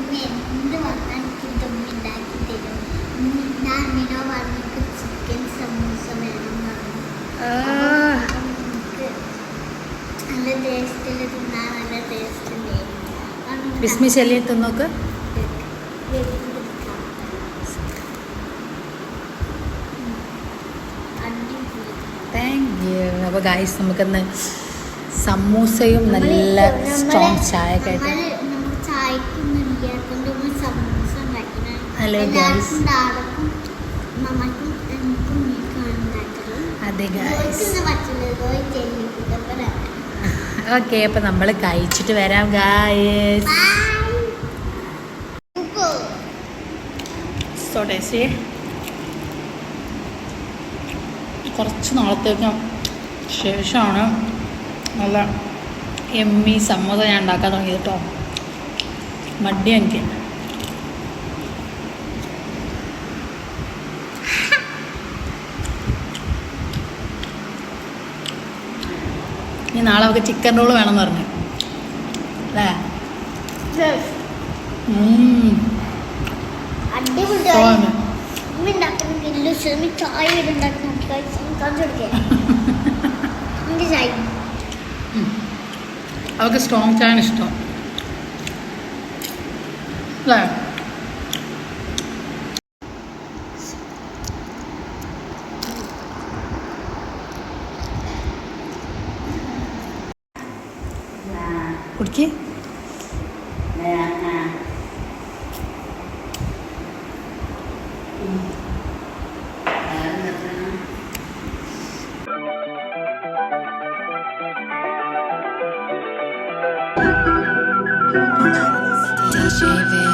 ഉമ്മ എന്ത് പറഞ്ഞാൽ എനിക്ക് ഉമ്മ ഉണ്ടാക്കി തരും. ഞാൻ അമ്മനോ പറഞ്ഞിട്ട് ചിക്കൻ സമൂസ വേണം പറഞ്ഞു. നമുക്ക് നല്ല ടേസ്റ്റിൽ തിന്നാൻ നല്ല ടേസ്റ്റ് ഉണ്ടായിരുന്നു. ബിസ്മി ചെല്ലി തിന്നോക്ക്. Thank you. അപ്പോൾ ഗായ്സ് നമുക്കിന്ന് സമൂസയും നല്ല സ്ട്രോങ് ചായ കഴിക്കാം. Hello guys. അതെ ഗായ്സ്. ഓക്കെ, അപ്പോൾ നമ്മൾ കഴിച്ചിട്ട് വരാം ഗായ്സ്. So tasty. കുറച്ച് നാളത്തേക്ക് ശേഷമാണ് നല്ല എമ്മി സമൂസ ഞാൻ ഉണ്ടാക്കാൻ തുടങ്ങിയത് കേട്ടോ. മടി എനിക്ക്. ഇനി നാളെ നമുക്ക് ചിക്കൻ റോള് വേണമെന്ന് പറഞ്ഞു അല്ലേ? അവർക്ക് സ്ട്രോങ് ചായ ഇഷ്ടം അല്ലേ? കുടിക്ക്. DJ